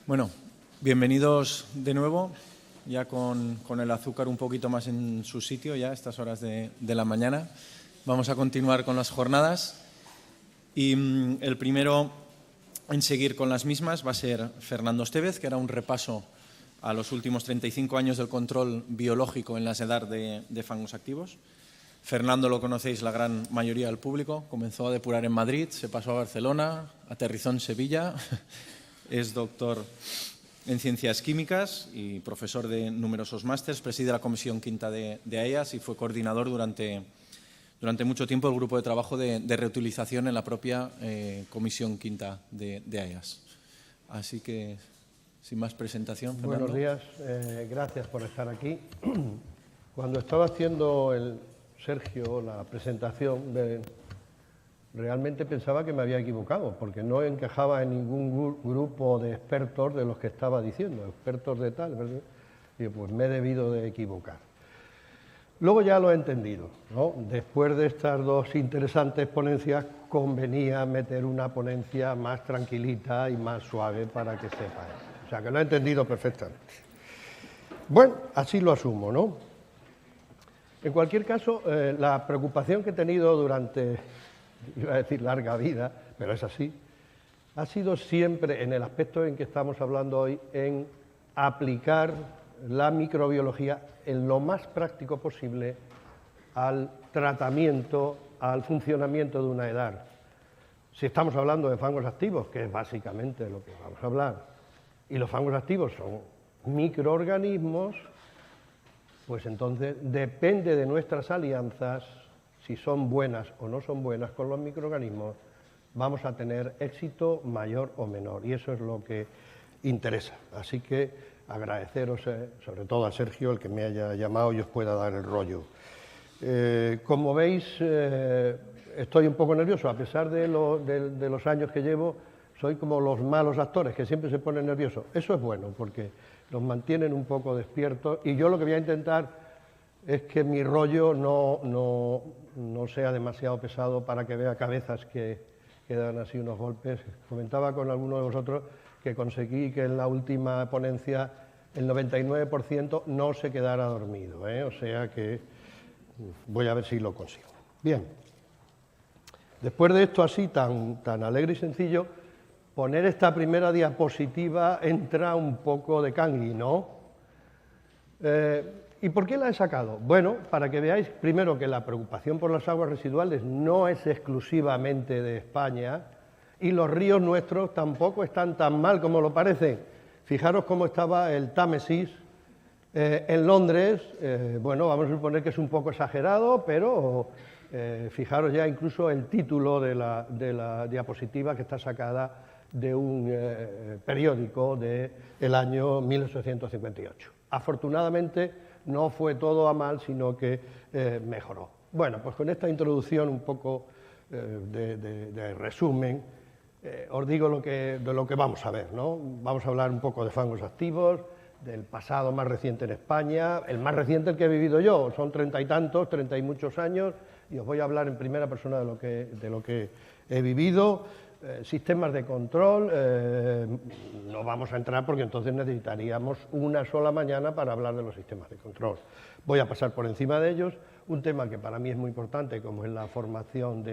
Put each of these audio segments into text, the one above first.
Bueno, bienvenidos de nuevo, ya con el azúcar un poquito más en su sitio, ya a estas horas de la mañana. Vamos a continuar con las jornadas y el primero en seguir con las mismas va a ser Fernando Estévez, que hará un repaso a los últimos 35 años del control biológico en las EDAR de fangos activos. Fernando lo conocéis la gran mayoría del público, comenzó a depurar en Madrid, se pasó a Barcelona, aterrizó en Sevilla. Es doctor en Ciencias Químicas y profesor de numerosos másters, preside la Comisión Quinta de AEAS y fue coordinador durante mucho tiempo del grupo de trabajo de reutilización en la propia Comisión Quinta de AEAS. Así que, sin más presentación, Fernando. Buenos días, gracias por estar aquí. Cuando estaba haciendo Sergio la presentación realmente pensaba que me había equivocado, porque no encajaba en ningún grupo de expertos de los que estaba diciendo, expertos de tal, ¿verdad? Y pues me he debido de equivocar. Luego ya lo he entendido, ¿no? Después de estas dos interesantes ponencias, convenía meter una ponencia más tranquilita y más suave para que sepa. O sea, que lo he entendido perfectamente. Bueno, así lo asumo, ¿no? En cualquier caso, la preocupación que he tenido durante, iba a decir larga vida, pero es así, ha sido siempre, en el aspecto en que estamos hablando hoy, en aplicar la microbiología en lo más práctico posible al tratamiento, al funcionamiento de una EDAR. Si estamos hablando de fangos activos, que es básicamente lo que vamos a hablar, y los fangos activos son microorganismos, pues entonces depende de nuestras alianzas, si son buenas o no son buenas con los microorganismos, vamos a tener éxito mayor o menor, y eso es lo que interesa. Así que agradeceros, sobre todo a Sergio, el que me haya llamado y os pueda dar el rollo. Como veis, estoy un poco nervioso, a pesar de los años que llevo, soy como los malos actores, que siempre se ponen nerviosos. Eso es bueno, porque los mantienen un poco despiertos, y yo lo que voy a intentar es que mi rollo no sea demasiado pesado para que vea cabezas que dan así unos golpes. Comentaba con alguno de vosotros que conseguí que en la última ponencia el 99% no se quedara dormido, o sea que voy a ver si lo consigo. Bien, después de esto así tan alegre y sencillo, poner esta primera diapositiva entra un poco de cangui, ¿no? ¿Y por qué la he sacado? Bueno, para que veáis primero que la preocupación por las aguas residuales no es exclusivamente de España y los ríos nuestros tampoco están tan mal como lo parecen. Fijaros cómo estaba el Támesis en Londres. Bueno, vamos a suponer que es un poco exagerado, pero fijaros ya incluso el título de la diapositiva, que está sacada de un periódico del año 1858. Afortunadamente no fue todo a mal, sino que mejoró. Bueno, pues con esta introducción un poco de resumen, os digo de lo que vamos a ver, ¿no? Vamos a hablar un poco de fangos activos, del pasado más reciente en España, el más reciente el que he vivido yo, son 30 y tantos, 30 y muchos años, y os voy a hablar en primera persona de lo que he vivido. Sistemas de control, no vamos a entrar porque entonces necesitaríamos una sola mañana para hablar de los sistemas de control. Voy a pasar por encima de ellos, un tema que para mí es muy importante, como es la formación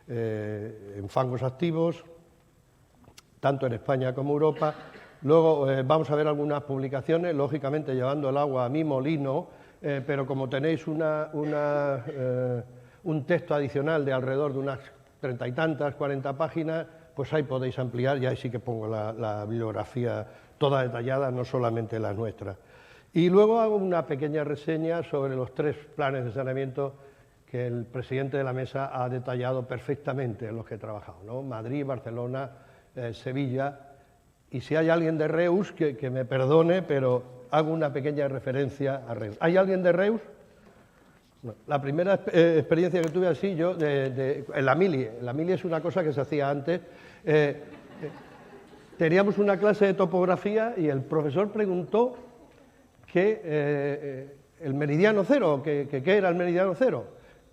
en fangos activos, tanto en España como en Europa. Luego vamos a ver algunas publicaciones, lógicamente llevando el agua a mi molino, pero como tenéis un texto adicional de alrededor de unas 30 y tantas, 40 páginas, pues ahí podéis ampliar, y ahí sí que pongo la bibliografía toda detallada, no solamente la nuestra. Y luego hago una pequeña reseña sobre los 3 planes de saneamiento que el presidente de la mesa ha detallado perfectamente en los que he trabajado, ¿no? Madrid, Barcelona, Sevilla, y si hay alguien de Reus, que me perdone, pero hago una pequeña referencia a Reus. ¿Hay alguien de Reus? No. La primera experiencia que tuve así, yo, en la mili es una cosa que se hacía antes, teníamos una clase de topografía y el profesor preguntó que el meridiano cero, que qué era el meridiano cero,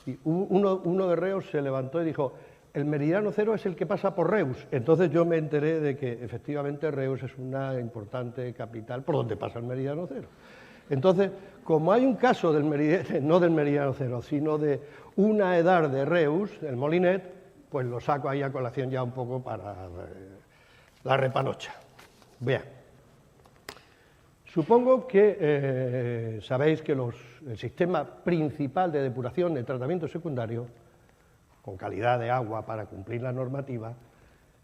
y uno de Reus se levantó y dijo: el meridiano cero es el que pasa por Reus. Entonces yo me enteré de que efectivamente Reus es una importante capital por donde pasa el meridiano cero. Entonces, como hay un caso del meridiano, no del meridiano cero, sino de una edad de Reus, el Molinet, pues lo saco ahí a colación ya un poco para la repanocha. Bien. Supongo que sabéis que el sistema principal de depuración de tratamiento secundario, con calidad de agua para cumplir la normativa,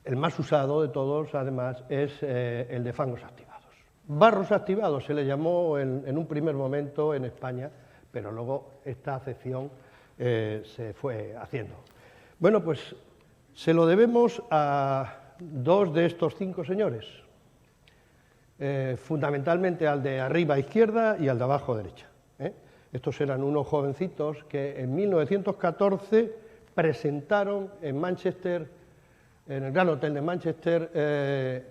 el más usado de todos, además, es el de fangos activados. Barros activados se le llamó en un primer momento en España, pero luego esta acepción se fue haciendo. Bueno, pues se lo debemos a dos de estos 5 señores, fundamentalmente al de arriba izquierda y al de abajo derecha. Estos eran unos jovencitos que en 1914 presentaron en Manchester, en el Gran Hotel de Manchester,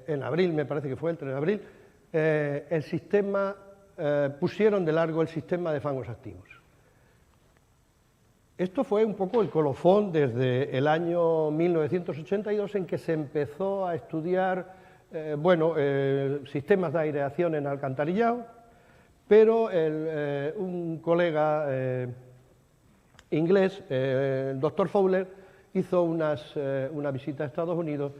en abril, me parece que fue el 3 de abril, el sistema, pusieron de largo el sistema de fangos activos. Esto fue un poco el colofón desde el año 1982 en que se empezó a estudiar sistemas de aireación en alcantarillado, pero un colega inglés, el doctor Fowler, hizo una visita a Estados Unidos,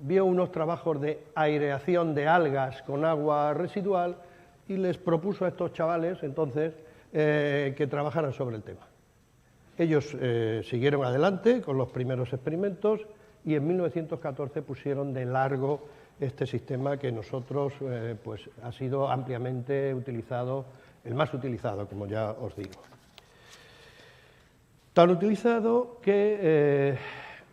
vio unos trabajos de aireación de algas con agua residual y les propuso a estos chavales entonces que trabajaran sobre el tema. Ellos siguieron adelante con los primeros experimentos y en 1914 pusieron de largo este sistema que nosotros pues ha sido ampliamente utilizado, el más utilizado, como ya os digo. Tan utilizado que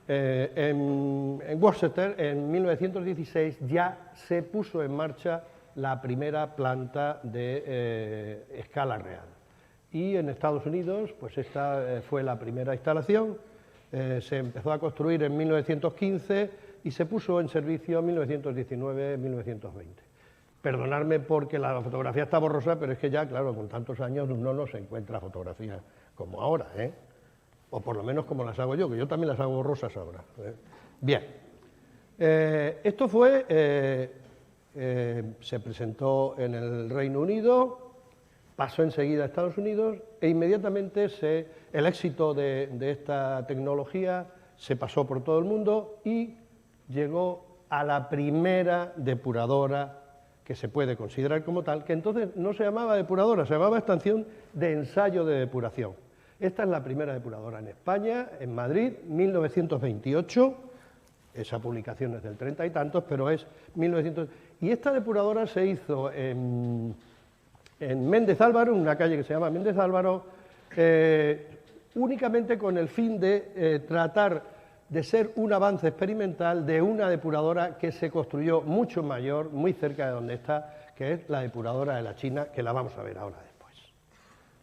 en Worcester, en 1916, ya se puso en marcha la primera planta de escala real. Y en Estados Unidos, pues esta fue la primera instalación, se empezó a construir en 1915 y se puso en servicio en 1919-1920. Perdonadme porque la fotografía está borrosa, pero es que ya, claro, con tantos años uno no se encuentra fotografías como ahora, o por lo menos como las hago yo, que yo también las hago borrosas ahora. Bien, esto fue, se presentó en el Reino Unido, pasó enseguida a Estados Unidos e inmediatamente el éxito de esta tecnología se pasó por todo el mundo y llegó a la primera depuradora que se puede considerar como tal, que entonces no se llamaba depuradora, se llamaba estación de ensayo de depuración. Esta es la primera depuradora en España, en Madrid, 1928, esa publicación es del 30 y tantos, pero es 1900. Y esta depuradora se hizo en Méndez Álvaro, en una calle que se llama Méndez Álvaro, únicamente con el fin de tratar de ser un avance experimental de una depuradora que se construyó mucho mayor, muy cerca de donde está, que es la depuradora de la China, que la vamos a ver ahora después.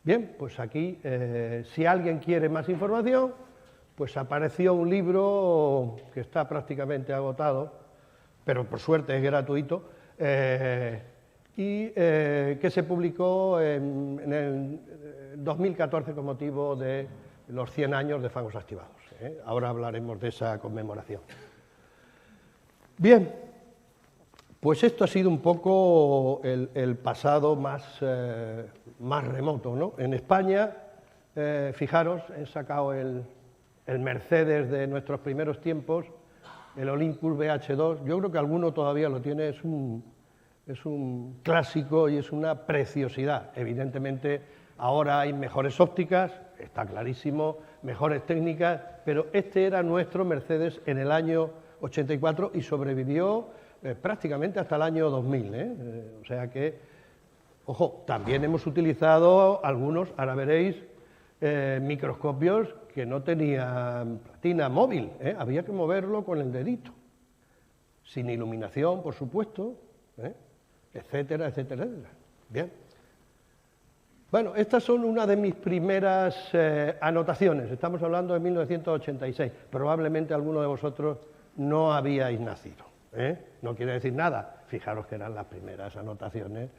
Bien, pues aquí, si alguien quiere más información, pues apareció un libro que está prácticamente agotado, pero por suerte es gratuito, y que se publicó en el 2014 con motivo de los 100 años de fangos activados. Ahora hablaremos de esa conmemoración. Bien, pues esto ha sido un poco el pasado más remoto, ¿no? En España, fijaros, he sacado el Mercedes de nuestros primeros tiempos, el Olympus BH2, yo creo que alguno todavía lo tiene, es un clásico y es una preciosidad. Evidentemente, ahora hay mejores ópticas, está clarísimo, mejores técnicas, pero este era nuestro Mercedes en el año 84 y sobrevivió prácticamente hasta el año 2000. O sea que, ojo, también hemos utilizado algunos, ahora veréis, microscopios que no tenían platina móvil, había que moverlo con el dedito, sin iluminación, por supuesto, etcétera, etcétera, etcétera. Bien. Bueno, estas son una de mis primeras anotaciones, estamos hablando de 1986, probablemente alguno de vosotros no habíais nacido, no quiere decir nada, fijaros que eran las primeras anotaciones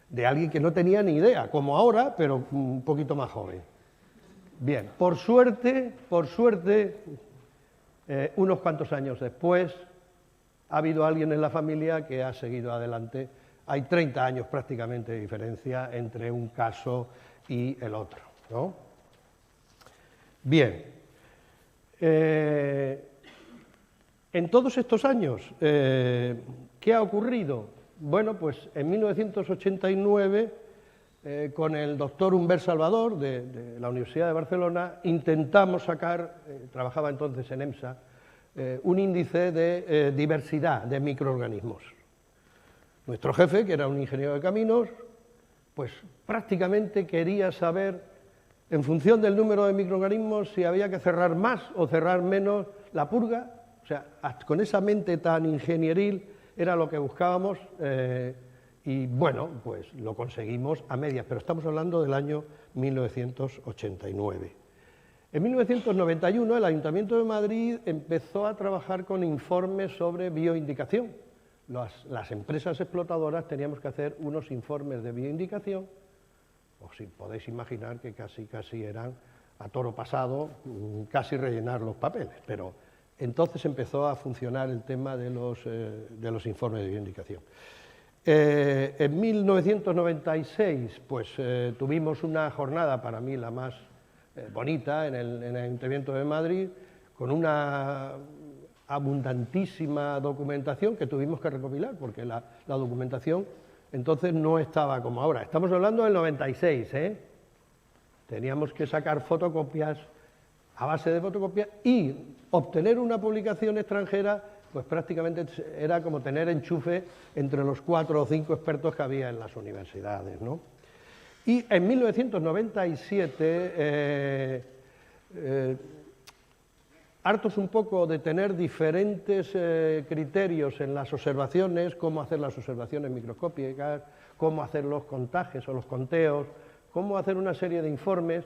de alguien que no tenía ni idea, como ahora, pero un poquito más joven. Bien, por suerte, Unos cuantos años después, ha habido alguien en la familia que ha seguido adelante. Hay 30 años prácticamente de diferencia entre un caso y el otro, ¿no? Bien. En todos estos años, ¿qué ha ocurrido? Bueno, pues en 1989, con el doctor Humbert Salvador, de la Universidad de Barcelona, intentamos sacar, trabajaba entonces en EMSA, un índice de diversidad de microorganismos. Nuestro jefe, que era un ingeniero de caminos, pues prácticamente quería saber, en función del número de microorganismos, si había que cerrar más o cerrar menos la purga. O sea, con esa mente tan ingenieril era lo que buscábamos, y bueno, pues lo conseguimos a medias, pero estamos hablando del año 1989. En 1991 el Ayuntamiento de Madrid empezó a trabajar con informes sobre bioindicación. Las empresas explotadoras teníamos que hacer unos informes de bioindicación, o si podéis imaginar que casi eran a toro pasado, casi rellenar los papeles, pero entonces empezó a funcionar el tema de los informes de bioindicación. En 1996 pues, tuvimos una jornada, para mí la más bonita, en el Ayuntamiento de Madrid, con una abundantísima documentación que tuvimos que recopilar, porque la documentación entonces no estaba como ahora. Estamos hablando del 96, ¿eh? Teníamos que sacar fotocopias a base de fotocopias y obtener una publicación extranjera, pues prácticamente era como tener enchufe entre los 4 o 5 expertos que había en las universidades, ¿no? Y en 1997, hartos un poco de tener diferentes criterios en las observaciones, cómo hacer las observaciones microscópicas, cómo hacer los contajes o los conteos, cómo hacer una serie de informes,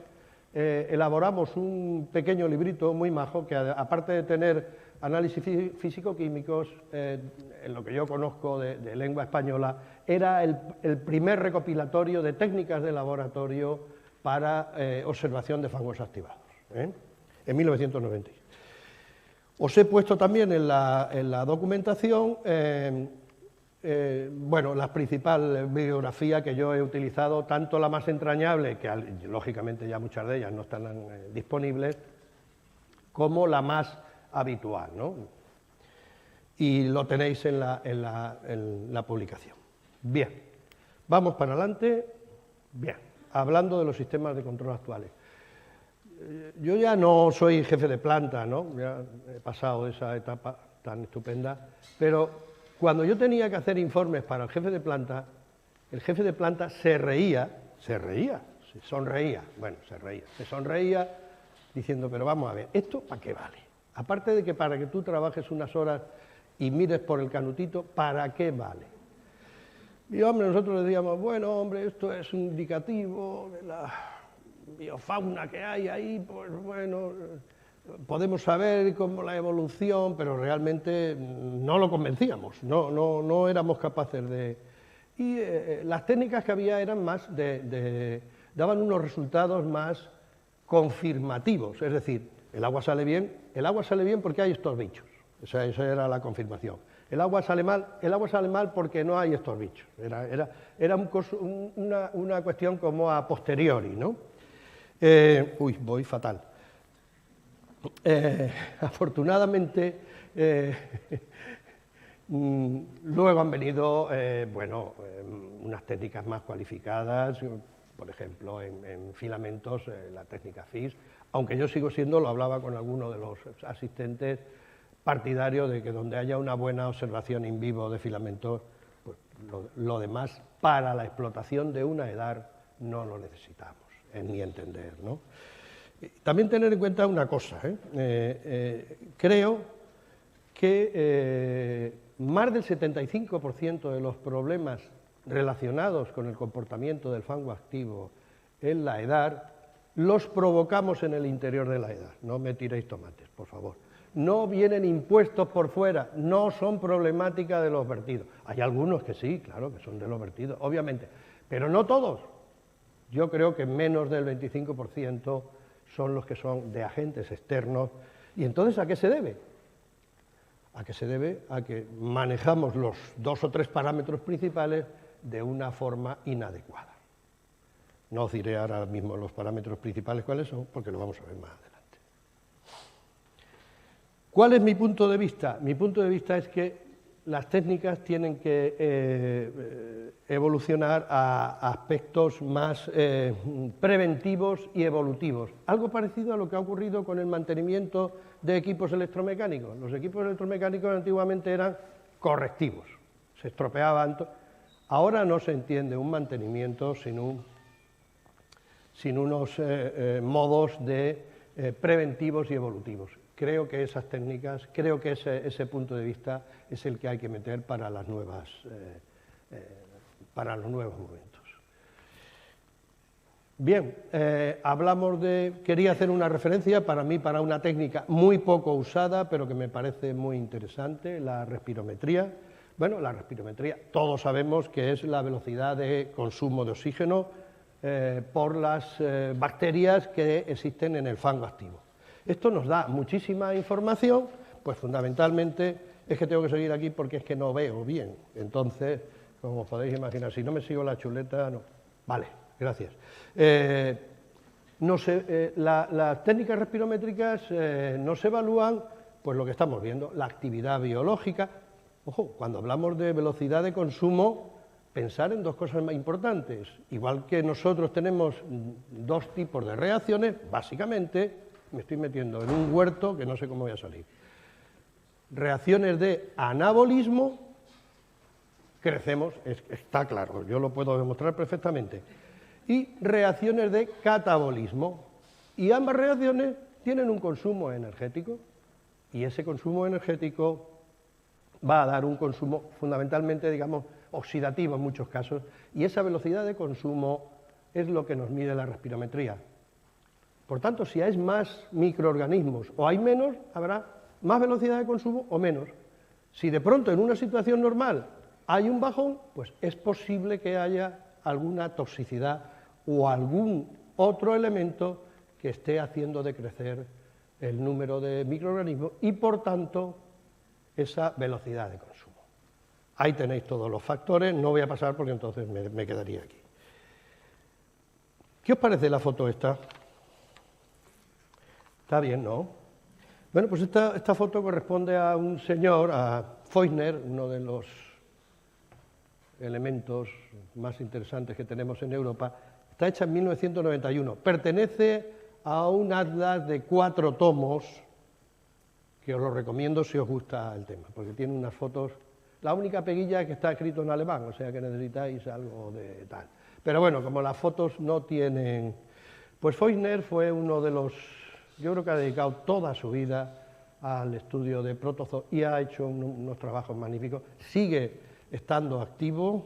elaboramos un pequeño librito muy majo que, aparte de tener análisis físico-químicos, en lo que yo conozco de lengua española, era el primer recopilatorio de técnicas de laboratorio para observación de fangos activados, en 1990. Os he puesto también en la documentación, bueno, la principal bibliografía que yo he utilizado, tanto la más entrañable, que lógicamente ya muchas de ellas no están disponibles, como la más habitual, ¿no? Y lo tenéis en la publicación. Bien, vamos para adelante. Bien, hablando de los sistemas de control actuales. Yo ya no soy jefe de planta, ¿no? Ya he pasado esa etapa tan estupenda, pero cuando yo tenía que hacer informes para el jefe de planta se sonreía diciendo, pero vamos a ver, ¿esto para qué vale? Aparte de que para que tú trabajes unas horas y mires por el canutito, ¿para qué vale? Y hombre, nosotros le decíamos, bueno, hombre, esto es un indicativo de la biofauna que hay ahí, pues bueno, podemos saber cómo la evolución, pero realmente no lo convencíamos, no éramos capaces de... Y las técnicas que había eran más daban unos resultados más confirmativos, es decir, el agua sale bien porque hay estos bichos, esa era la confirmación. El agua sale mal porque no hay estos bichos, era una cuestión como a posteriori, ¿no? Voy fatal. Afortunadamente, luego han venido unas técnicas más cualificadas, por ejemplo, en filamentos, la técnica FIS, aunque yo sigo siendo, lo hablaba con alguno de los asistentes, partidario de que donde haya una buena observación in vivo de filamentos, pues lo demás, para la explotación de una EDAR, no lo necesitamos, en mi entender, ¿no? También tener en cuenta una cosa, creo que más del 75% de los problemas relacionados con el comportamiento del fango activo en la EDAR los provocamos en el interior de la EDAR. No me tiréis tomates, por favor. No vienen impuestos por fuera, no son problemática de los vertidos. Hay algunos que sí, claro, que son de los vertidos, obviamente, pero no todos. Yo creo que menos del 25% son los que son de agentes externos. ¿Y entonces a qué se debe? ¿A qué se debe? A que manejamos los 2 o 3 parámetros principales de una forma inadecuada. No os diré ahora mismo los parámetros principales cuáles son, porque lo vamos a ver más adelante. ¿Cuál es mi punto de vista? Mi punto de vista es que las técnicas tienen que evolucionar a aspectos más preventivos y evolutivos. Algo parecido a lo que ha ocurrido con el mantenimiento de equipos electromecánicos. Los equipos electromecánicos antiguamente eran correctivos, se estropeaban. Ahora no se entiende un mantenimiento sin unos modos de preventivos y evolutivos. Creo que esas técnicas, creo que ese punto de vista es el que hay que meter para los nuevos momentos. Bien, quería hacer una referencia para mí para una técnica muy poco usada, pero que me parece muy interesante, la respirometría. Bueno, la respirometría, todos sabemos que es la velocidad de consumo de oxígeno por las bacterias que existen en el fango activo. Esto nos da muchísima información, pues fundamentalmente es que tengo que seguir aquí porque es que no veo bien. Entonces, como podéis imaginar, si no me sigo la chuleta, no. Vale, gracias. Las técnicas respirométricas nos evalúan, pues lo que estamos viendo, la actividad biológica. Ojo, cuando hablamos de velocidad de consumo, pensar en 2 cosas más importantes. Igual que nosotros tenemos 2 tipos de reacciones, básicamente, me estoy metiendo en un huerto que no sé cómo voy a salir. Reacciones de anabolismo, crecemos, está claro, yo lo puedo demostrar perfectamente. Y reacciones de catabolismo. Y ambas reacciones tienen un consumo energético. Y ese consumo energético va a dar un consumo fundamentalmente, digamos, oxidativo en muchos casos. Y esa velocidad de consumo es lo que nos mide la respirometría. Por tanto, si hay más microorganismos o hay menos, habrá más velocidad de consumo o menos. Si de pronto en una situación normal hay un bajón, pues es posible que haya alguna toxicidad o algún otro elemento que esté haciendo decrecer el número de microorganismos y, por tanto, esa velocidad de consumo. Ahí tenéis todos los factores, no voy a pasar porque entonces me quedaría aquí. ¿Qué os parece la foto esta? Está bien, ¿no? Bueno, pues esta foto corresponde a un señor, a Feusner, uno de los elementos más interesantes que tenemos en Europa. Está hecha en 1991. Pertenece a un atlas de 4 tomos, que os lo recomiendo si os gusta el tema, porque tiene unas fotos. La única peguilla es que está escrito en alemán, o sea que necesitáis algo de tal. Pero bueno, como las fotos no tienen... Pues Feusner fue uno de los... Yo creo que ha dedicado toda su vida al estudio de protozoos y ha hecho unos trabajos magníficos. Sigue estando activo,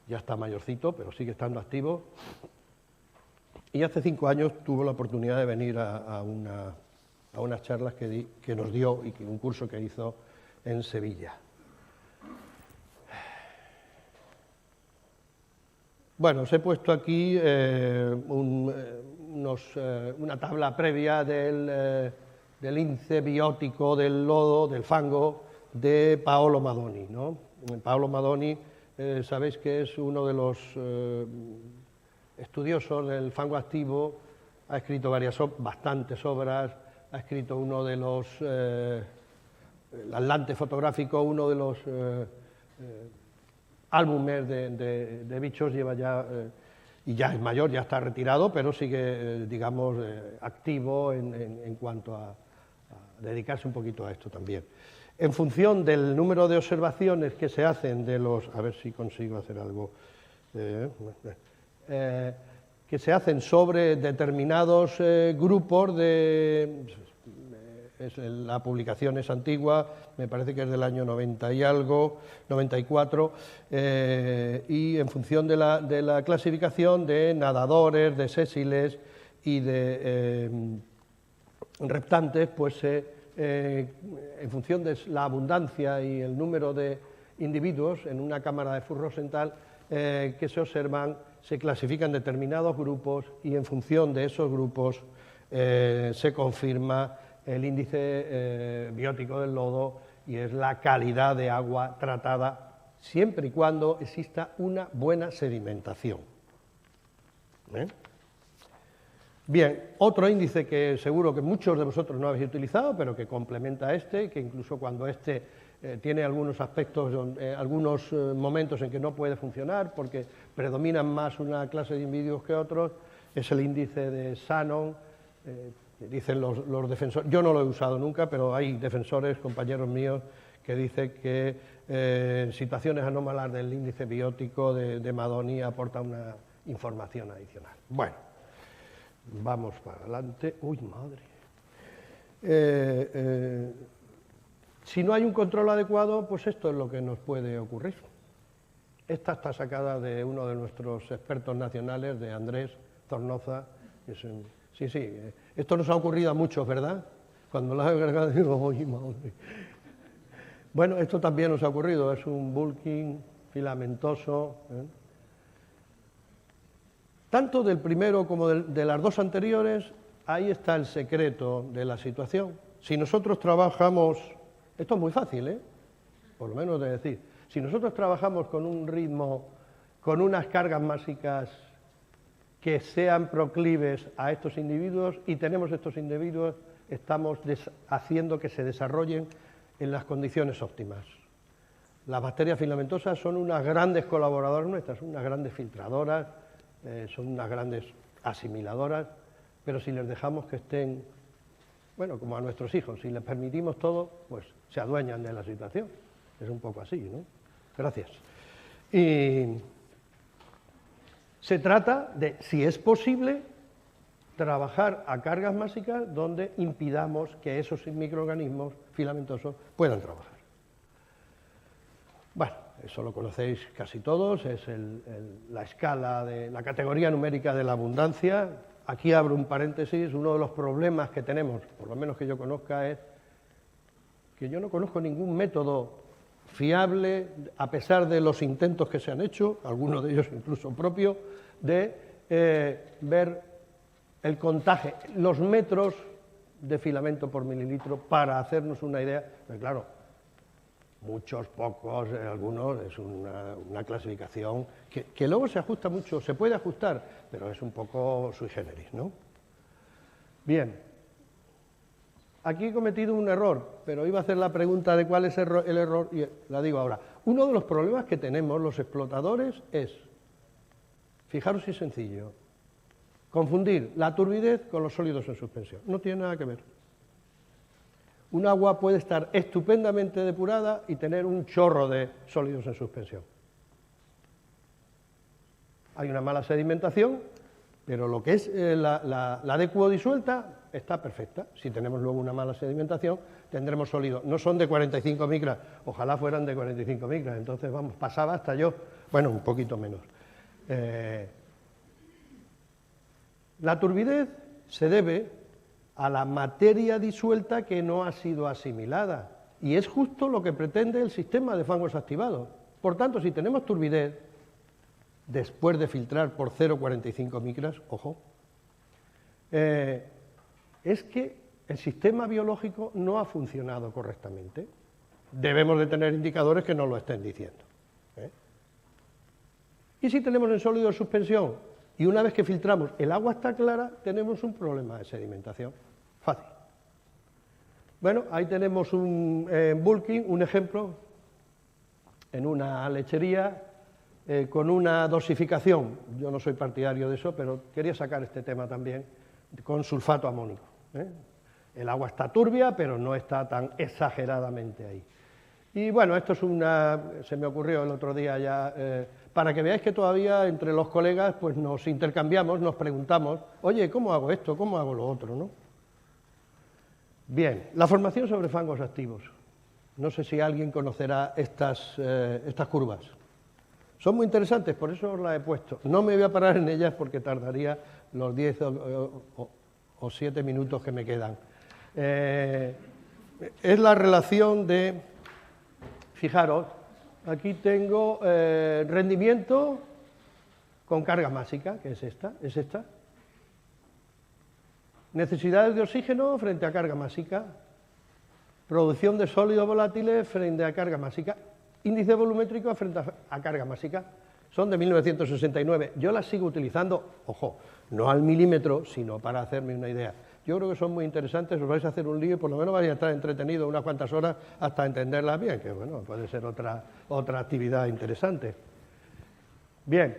ya está mayorcito, pero sigue estando activo. Y hace 5 años tuvo la oportunidad de venir a unas charlas que nos dio y un curso que hizo en Sevilla. Bueno, os he puesto aquí una tabla previa del índice biótico del lodo, del fango, de Paolo Madoni, ¿no? Paolo Madoni, sabéis que es uno de los estudiosos del fango activo, ha escrito bastantes obras, ha escrito uno de los, el Atlante fotográfico, uno de los álbumes de bichos, lleva ya, y ya es mayor, ya está retirado, pero sigue, digamos, activo en cuanto a dedicarse un poquito a esto también. En función del número de observaciones que se hacen de los... A ver si consigo hacer algo... que se hacen sobre determinados grupos de... la publicación es antigua, me parece que es del año 90 y algo, 94, y en función de la clasificación de nadadores, de sésiles y de reptantes, pues en función de la abundancia y el número de individuos en una cámara de Fuchs-Rosenthal que se observan, se clasifican determinados grupos y en función de esos grupos se confirma el índice biótico del lodo y es la calidad de agua tratada, siempre y cuando exista una buena sedimentación. Bien, otro índice que seguro que muchos de vosotros no habéis utilizado, pero que complementa a este, que incluso cuando este tiene algunos aspectos, algunos momentos en que no puede funcionar, porque predominan más una clase de individuos que otros, es el índice de Shannon, dicen los defensores, yo no lo he usado nunca, pero hay defensores, compañeros míos, que dicen que en situaciones anómalas del índice biótico de Madonie aporta una información adicional. Bueno, vamos para adelante. Uy, madre. Si no hay un control adecuado, pues esto es lo que nos puede ocurrir. Esta está sacada de uno de nuestros expertos nacionales, de Andrés Zornoza. Sí, esto nos ha ocurrido a muchos, ¿verdad? Cuando lo he agregado digo, uy, madre. Bueno, esto también nos ha ocurrido, es un bulking filamentoso. Tanto del primero como de las dos anteriores, ahí está el secreto de la situación. Si nosotros trabajamos, esto es muy fácil, por lo menos de decir, si nosotros trabajamos con un ritmo, con unas cargas másicas que sean proclives a estos individuos y tenemos estos individuos, estamos haciendo que se desarrollen en las condiciones óptimas. Las bacterias filamentosas son unas grandes colaboradoras nuestras, unas grandes filtradoras, son unas grandes asimiladoras, pero si les dejamos que estén, bueno, como a nuestros hijos, si les permitimos todo, pues se adueñan de la situación. Es un poco así, ¿no? Gracias. Y se trata de, si es posible, trabajar a cargas másicas donde impidamos que esos microorganismos filamentosos puedan trabajar. Bueno, eso lo conocéis casi todos, es la escala de la categoría numérica de la abundancia. Aquí abro un paréntesis, uno de los problemas que tenemos, por lo menos que yo conozca, es que yo no conozco ningún método fiable, a pesar de los intentos que se han hecho, algunos de ellos incluso propios, de ver el contagio, los metros de filamento por mililitro para hacernos una idea, pero claro, muchos, pocos, algunos, es una clasificación que luego se ajusta mucho, se puede ajustar, pero es un poco sui generis, ¿no? Bien, aquí he cometido un error, pero iba a hacer la pregunta de cuál es el error y la digo ahora. Uno de los problemas que tenemos los explotadores es, fijaros si es sencillo, confundir la turbidez con los sólidos en suspensión. No tiene nada que ver. Un agua puede estar estupendamente depurada y tener un chorro de sólidos en suspensión. Hay una mala sedimentación, pero lo que es la adecuo disuelta está perfecta. Si tenemos luego una mala sedimentación, tendremos sólidos. No son de 45 micras, ojalá fueran de 45 micras, entonces vamos, pasaba hasta yo, bueno, un poquito menos. La turbidez se debe a la materia disuelta que no ha sido asimilada, y es justo lo que pretende el sistema de fangos activados. Por tanto, si tenemos turbidez, después de filtrar por 0,45 micras, ojo, es que el sistema biológico no ha funcionado correctamente. Debemos de tener indicadores que nos lo estén diciendo. Y si tenemos en sólido de suspensión, y una vez que filtramos el agua está clara, tenemos un problema de sedimentación. Fácil. Bueno, ahí tenemos un bulking, un ejemplo, en una lechería, con una dosificación, yo no soy partidario de eso, pero quería sacar este tema también, con sulfato amónico. El agua está turbia, pero no está tan exageradamente ahí. Y bueno, esto es se me ocurrió el otro día ya, para que veáis que todavía entre los colegas pues nos intercambiamos, nos preguntamos, oye, ¿cómo hago esto? ¿Cómo hago lo otro? ¿No? Bien, la formación sobre fangos activos. No sé si alguien conocerá estas curvas. Son muy interesantes, por eso os las he puesto. No me voy a parar en ellas porque tardaría los 10 o 7 minutos que me quedan. Es la relación de, fijaros, aquí tengo rendimiento con carga másica, que es esta. Necesidades de oxígeno frente a carga másica. Producción de sólidos volátiles frente a carga másica. Índice volumétrico frente a carga másica. Son de 1969. Yo las sigo utilizando, ojo, no al milímetro, sino para hacerme una idea. Yo creo que son muy interesantes, os vais a hacer un lío y por lo menos vais a estar entretenidos unas cuantas horas hasta entenderlas bien, que bueno, puede ser otra actividad interesante. Bien,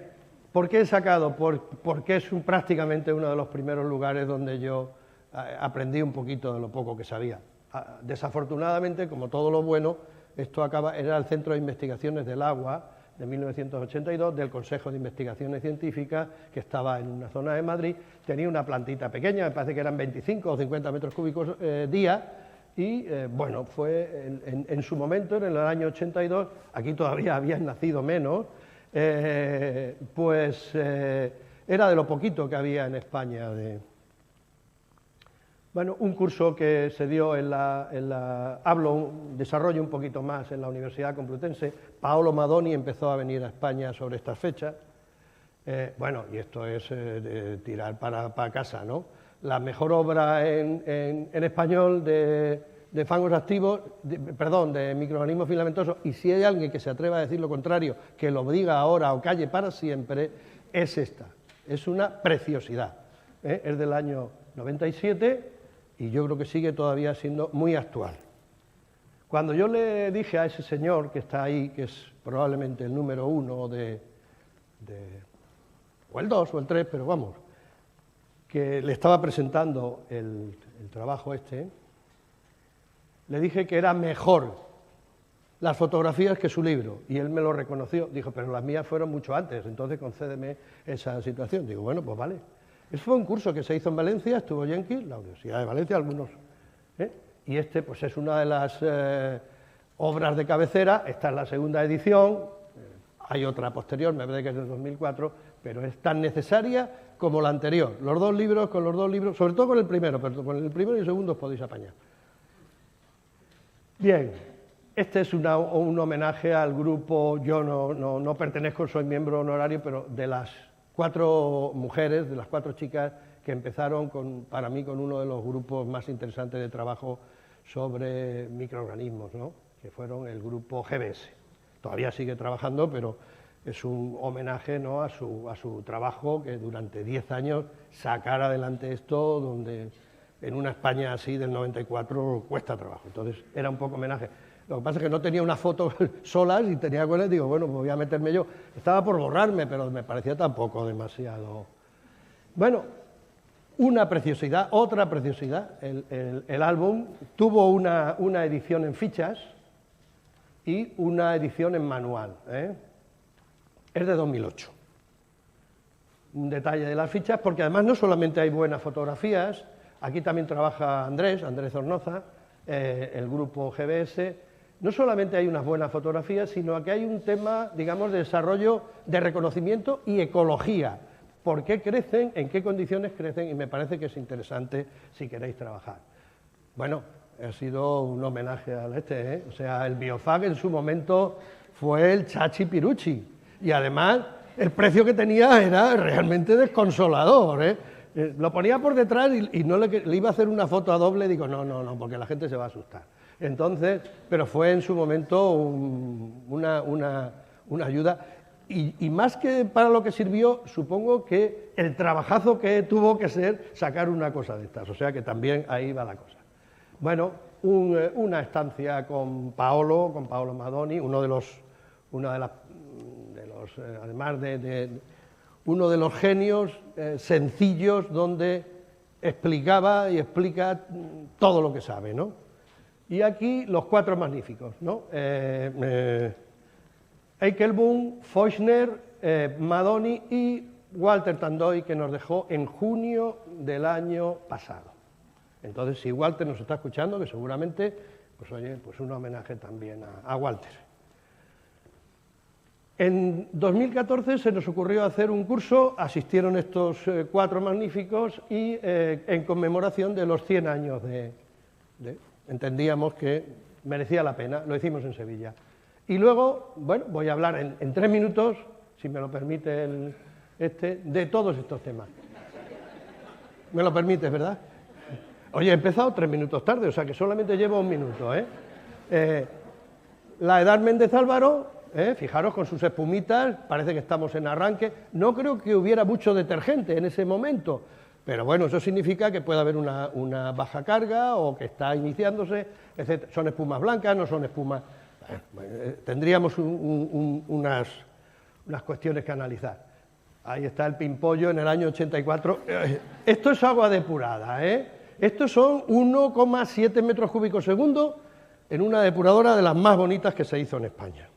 ¿por qué he sacado? Porque es prácticamente uno de los primeros lugares donde yo aprendí un poquito de lo poco que sabía. Desafortunadamente, como todo lo bueno, era el Centro de Investigaciones del Agua, de 1982, del Consejo de Investigaciones Científicas, que estaba en una zona de Madrid, tenía una plantita pequeña, me parece que eran 25 o 50 metros cúbicos día, y bueno, fue en su momento, en el año 82, aquí todavía habían nacido menos, pues era de lo poquito que había en España bueno, un curso que se dio desarrollo un poquito más en la Universidad Complutense. Paolo Madoni empezó a venir a España sobre estas fechas. Bueno, y esto es tirar para casa, ¿no? La mejor obra en español de fangos activos, de microorganismos filamentosos, y si hay alguien que se atreva a decir lo contrario, que lo diga ahora o calle para siempre, es esta. Es una preciosidad. Es del año 97... y yo creo que sigue todavía siendo muy actual. Cuando yo le dije a ese señor que está ahí, que es probablemente el número 1 o el 2 o el 3, pero vamos, que le estaba presentando el trabajo le dije que era mejor las fotografías que su libro, y él me lo reconoció. Dijo, pero las mías fueron mucho antes, entonces concédeme esa situación. Digo, bueno, pues vale. Ese fue un curso que se hizo en Valencia, estuvo Jenkins, la Universidad de Valencia, algunos. Y pues es una de las obras de cabecera. Esta es la segunda edición, hay otra posterior, me parece que es del 2004, pero es tan necesaria como la anterior. Los dos libros, sobre todo con el primero, pero con el primero y el segundo os podéis apañar. Bien, este es un homenaje al grupo. Yo no pertenezco, soy miembro honorario, pero de las 4 mujeres, de las 4 chicas que empezaron para mí con uno de los grupos más interesantes de trabajo sobre microorganismos, ¿no? Que fueron el grupo GBS. Todavía sigue trabajando, pero es un homenaje, ¿no?, a su trabajo, que durante 10 años sacar adelante esto, donde en una España así del 94 cuesta trabajo. Entonces era un poco homenaje. Lo que pasa es que no tenía una foto solas y tenía con él, digo, bueno, pues voy a meterme yo. Estaba por borrarme, pero me parecía tampoco demasiado. Bueno, una preciosidad, otra preciosidad. El álbum tuvo una edición en fichas y una edición en manual. Es de 2008. Un detalle de las fichas, porque además no solamente hay buenas fotografías, aquí también trabaja Andrés Zornoza, el grupo GBS. No solamente hay unas buenas fotografías, sino que hay un tema, digamos, de desarrollo, de reconocimiento y ecología. ¿Por qué crecen? ¿En qué condiciones crecen? Y me parece que es interesante si queréis trabajar. Bueno, ha sido un homenaje al O sea, el Biofag en su momento fue el chachi piruchi. Y además, el precio que tenía era realmente desconsolador, Lo ponía por detrás y no le iba a hacer una foto a doble, digo, no, porque la gente se va a asustar. Entonces, pero fue en su momento una ayuda, y más que para lo que sirvió, supongo que el trabajazo que tuvo que ser sacar una cosa de estas, o sea que también ahí va la cosa. Bueno, una estancia con Paolo Madoni, además uno de los genios sencillos, donde explicaba y explica todo lo que sabe, ¿no? Y aquí los 4 magníficos, ¿no? Eichelboom, Feuchner, Madoni y Walter Tandoy, que nos dejó en junio del año pasado. Entonces, si Walter nos está escuchando, que seguramente, pues oye, pues un homenaje también a Walter. En 2014 se nos ocurrió hacer un curso, asistieron estos 4 magníficos, y en conmemoración de los 100 años entendíamos que merecía la pena, lo hicimos en Sevilla. Y luego, bueno, voy a hablar en 3 minutos, si me lo permite de todos estos temas. Me lo permites, ¿verdad? Oye, he empezado 3 minutos tarde, o sea que solamente llevo 1 minuto, la Edad Méndez Álvaro, fijaros con sus espumitas, parece que estamos en arranque. No creo que hubiera mucho detergente en ese momento, pero bueno, eso significa que puede haber una baja carga o que está iniciándose, etc. Son espumas blancas, no son espumas... tendríamos unas cuestiones que analizar. Ahí está el Pimpollo en el año 84. Esto es agua depurada, Estos son 1,7 metros cúbicos segundo en una depuradora de las más bonitas que se hizo en España.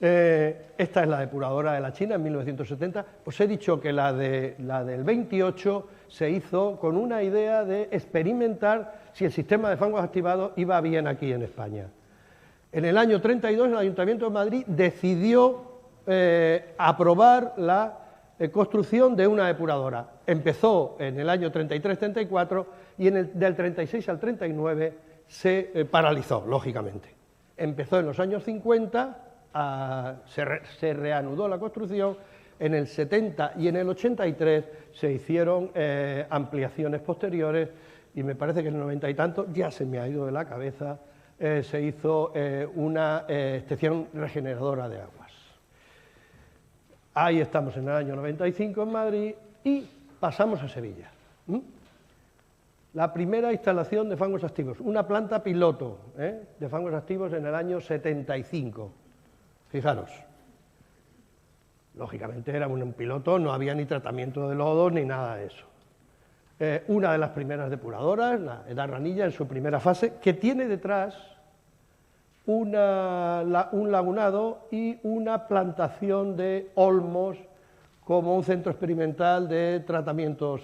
Esta es la depuradora de la China en 1970. Os he dicho que la del 28 se hizo con una idea de experimentar si el sistema de fangos activados iba bien aquí en España. En el año 32 el Ayuntamiento de Madrid decidió aprobar la construcción de una depuradora. Empezó en el año 33-34 y del 36 al 39 se paralizó, lógicamente. Empezó en los años 50, se reanudó la construcción, en el 70 y en el 83 se hicieron ampliaciones posteriores y me parece que en el 90 y tanto, ya se me ha ido de la cabeza, se hizo una estación regeneradora de aguas. Ahí estamos en el año 95 en Madrid y pasamos a Sevilla. La primera instalación de fangos activos, una planta piloto de fangos activos en el año 75. Fijaros, lógicamente era un piloto, no había ni tratamiento de lodos ni nada de eso. Una de las primeras depuradoras, la Edad Ranilla, en su primera fase, que tiene detrás un lagunado y una plantación de olmos como un centro experimental de tratamientos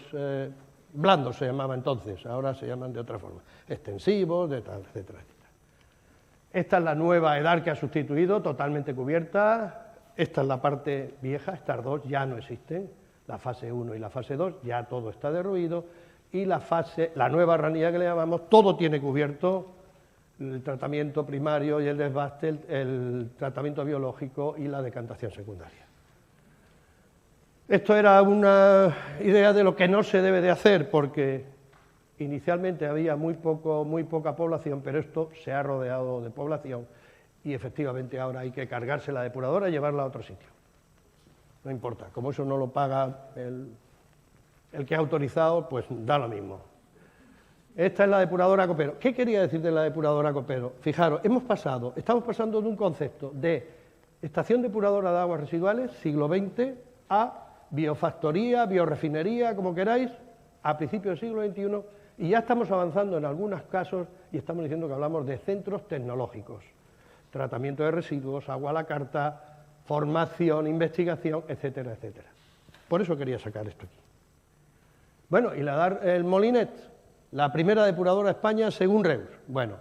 blandos, se llamaba entonces, ahora se llaman de otra forma, extensivos, de tal, etcétera, etcétera. Esta es la nueva edad que ha sustituido, totalmente cubierta. Esta es la parte vieja, estas dos ya no existen, la fase 1 y la fase 2, ya todo está derruido, y la nueva ranilla que le llamamos, todo tiene cubierto, el tratamiento primario y el desbaste, el tratamiento biológico y la decantación secundaria. Esto era una idea de lo que no se debe de hacer, porque inicialmente había muy poca población, pero esto se ha rodeado de población y efectivamente ahora hay que cargarse la depuradora y llevarla a otro sitio. No importa, como eso no lo paga el que ha autorizado, pues da lo mismo. Esta es la depuradora Copero. ¿Qué quería decir de la depuradora Copero? Fijaros, estamos pasando de un concepto de estación depuradora de aguas residuales, siglo XX, a biofactoría, biorefinería, como queráis, a principios del siglo XXI, y ya estamos avanzando en algunos casos y estamos diciendo que hablamos de centros tecnológicos, tratamiento de residuos, agua a la carta, formación, investigación, etcétera, etcétera. Por eso quería sacar esto aquí. Bueno, y el Molinet, la primera depuradora de España según Reus. Bueno,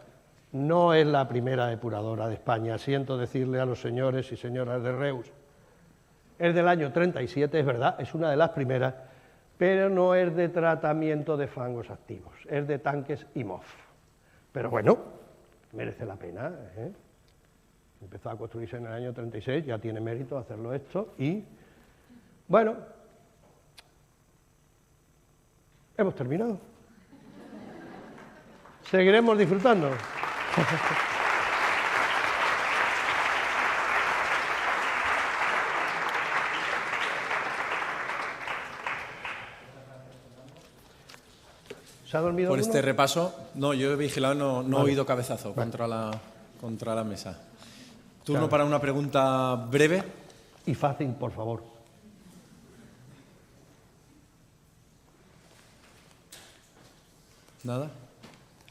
no es la primera depuradora de España, siento decirle a los señores y señoras de Reus. Es del año 37, es verdad, es una de las primeras, pero no es de tratamiento de fangos activos, es de tanques IMOF. Pero bueno, merece la pena, Empezó a construirse en el año 36, ya tiene mérito hacerlo esto y, bueno, hemos terminado. Seguiremos disfrutando. ¿Se ha dormido por alguno? este repaso? No, yo he vigilado, no he oído cabezazo Vale. contra la mesa. Turno para una pregunta breve. Y fácil, por favor. Nada.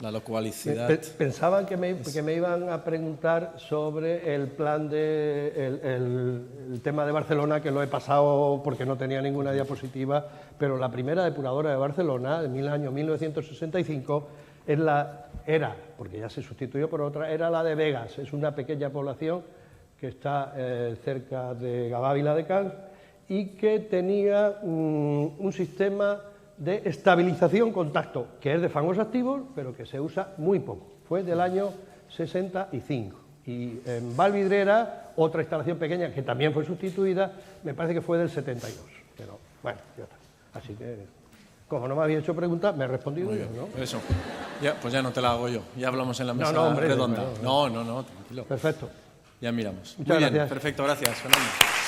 La localicidad. Pensaban que me iban a preguntar sobre el plan el tema de Barcelona, que lo he pasado porque no tenía ninguna diapositiva, pero la primera depuradora de Barcelona, del año 1965, era, porque ya se sustituyó por otra, era la de Begas. Es una pequeña población que está cerca de Gavávila de Cans y que tenía un sistema de estabilización contacto, que es de fangos activos, pero que se usa muy poco. Fue del año 65. Y en Valvidrera, otra instalación pequeña que también fue sustituida, me parece que fue del 72. Pero bueno, ya está. Así que Como no me había hecho preguntas, me he respondido yo, ¿no? Eso. Ya, pues ya no te la hago yo. Ya hablamos en la mesa hombre, redonda. no. No, tranquilo. Perfecto. Ya miramos. Muchas Muy bien, gracias. perfecto, gracias, Fernando.